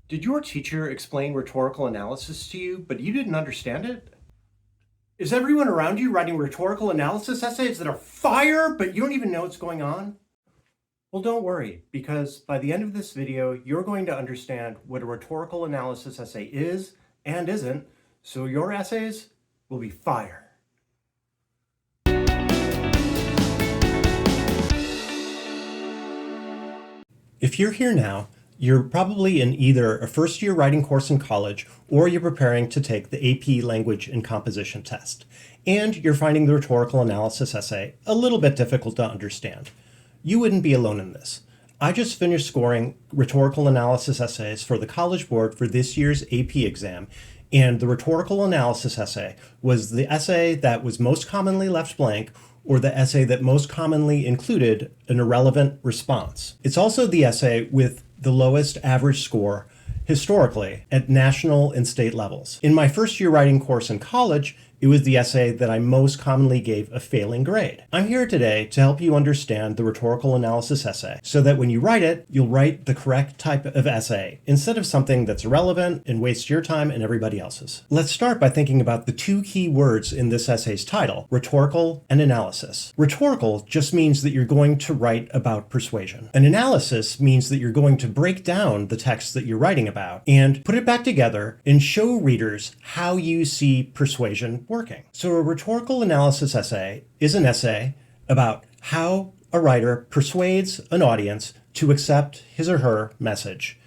Did your teacher explain rhetorical analysis to you, but you didn't understand it? Is everyone around you writing rhetorical analysis essays that are fire, but you don't even know what's going on? Well, don't worry, because by the end of this video, you're going to understand what a rhetorical analysis essay is and isn't, so your essays will be fire. If you're here now, you're probably in either a first-year writing course in college or you're preparing to take the AP Language and Composition test, and you're finding the rhetorical analysis essay a little bit difficult to understand. You wouldn't be alone in this. I just finished scoring rhetorical analysis essays for the College Board for this year's AP exam, and the rhetorical analysis essay was the essay that was most commonly left blank or the essay that most commonly included an irrelevant response. It's also the essay with the lowest average score historically at national and state levels. In my first year writing course in college, it was the essay that I most commonly gave a failing grade. I'm here today to help you understand the rhetorical analysis essay so that when you write it, you'll write the correct type of essay instead of something that's irrelevant and wastes your time and everybody else's. Let's start by thinking about the two key words in this essay's title, rhetorical and analysis. Rhetorical just means that you're going to write about persuasion. An analysis means that you're going to break down the text that you're writing about and put it back together and show readers how you see persuasion working. So a rhetorical analysis essay is an essay about how a writer persuades an audience to accept his or her message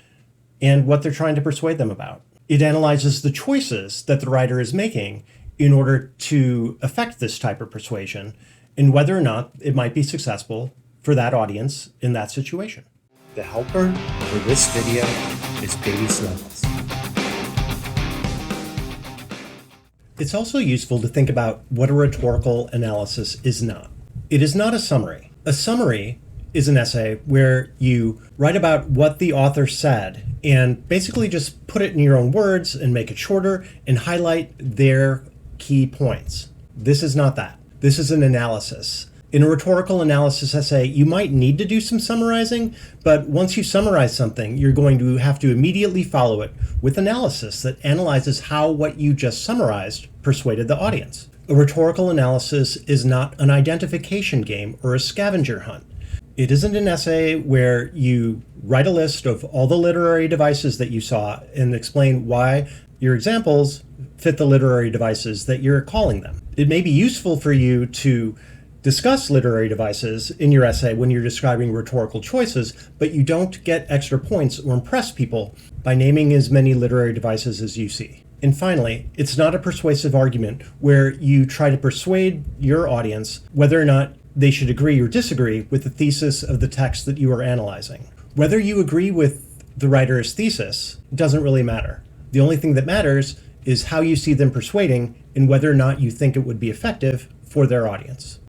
and what they're trying to persuade them about. It analyzes the choices that the writer is making in order to affect this type of persuasion and whether or not it might be successful for that audience in that situation. The helper for this video is Baby Snuggles. It's also useful to think about what a rhetorical analysis is not. It is not a summary. A summary is an essay where you write about what the author said and basically just put it in your own words and make it shorter and highlight their key points. This is not that. This is an analysis. In a rhetorical analysis essay, you might need to do some summarizing, but once you summarize something, you're going to have to immediately follow it with analysis that analyzes how what you just summarized persuaded the audience. A rhetorical analysis is not an identification game or a scavenger hunt. It isn't an essay where you write a list of all the literary devices that you saw and explain why your examples fit the literary devices that you're calling them. It may be useful for you to discuss literary devices in your essay when you're describing rhetorical choices, but you don't get extra points or impress people by naming as many literary devices as you see. And finally, it's not a persuasive argument where you try to persuade your audience whether or not they should agree or disagree with the thesis of the text that you are analyzing. Whether you agree with the writer's thesis doesn't really matter. The only thing that matters is how you see them persuading and whether or not you think it would be effective for their audience.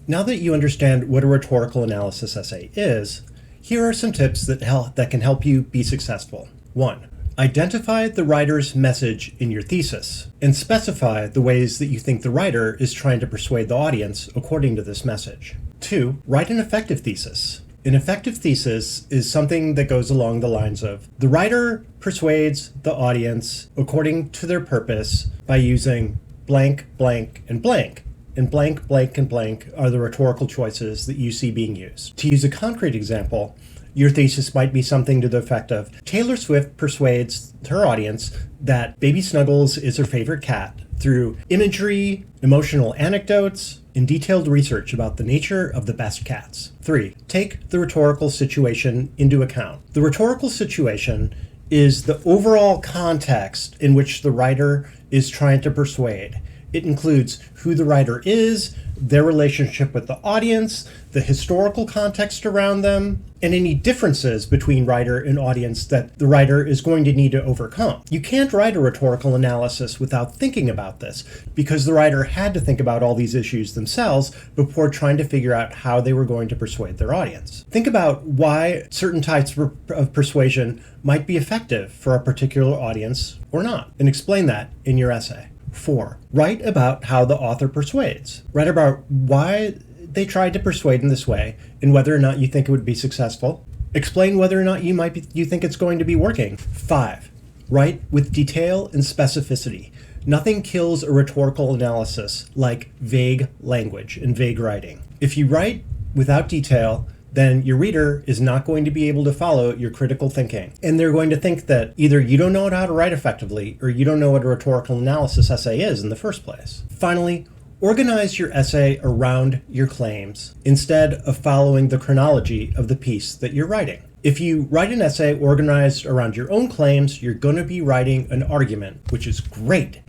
Now that you understand what a rhetorical analysis essay is, here are some tips that can help you be successful. 1. Identify the writer's message in your thesis and specify the ways that you think the writer is trying to persuade the audience according to this message. 2. Write an effective thesis. An effective thesis is something that goes along the lines of the writer persuades the audience according to their purpose by using blank, blank, and blank. And blank, blank, and blank are the rhetorical choices that you see being used. To use a concrete example, your thesis might be something to the effect of Taylor Swift persuades her audience that Baby Snuggles is her favorite cat through imagery, emotional anecdotes, and detailed research about the nature of the best cats. 3. Take the rhetorical situation into account. The rhetorical situation is the overall context in which the writer is trying to persuade. It includes who the writer is, their relationship with the audience, the historical context around them, and any differences between writer and audience that the writer is going to need to overcome. You can't write a rhetorical analysis without thinking about this, because the writer had to think about all these issues themselves before trying to figure out how they were going to persuade their audience. Think about why certain types of persuasion might be effective for a particular audience or not, and explain that in your essay. 4. Write about how the author persuades. Write about why they tried to persuade in this way and whether or not you think it would be successful. Explain whether or not you think it's going to be working. 5. Write with detail and specificity. Nothing kills a rhetorical analysis like vague language and vague writing. If you write without detail, then your reader is not going to be able to follow your critical thinking. And they're going to think that either you don't know how to write effectively or you don't know what a rhetorical analysis essay is in the first place. Finally, organize your essay around your claims instead of following the chronology of the piece that you're writing. If you write an essay organized around your own claims, you're going to be writing an argument, which is great.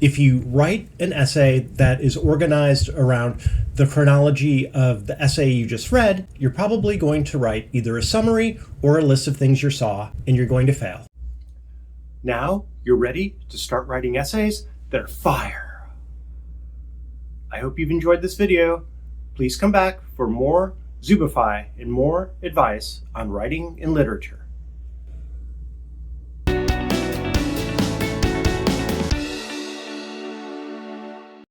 If you write an essay that is organized around the chronology of the essay you just read, you're probably going to write either a summary or a list of things you saw, and you're going to fail. Now you're ready to start writing essays that are fire. I hope you've enjoyed this video. Please come back for more Zubify and more advice on writing and literature.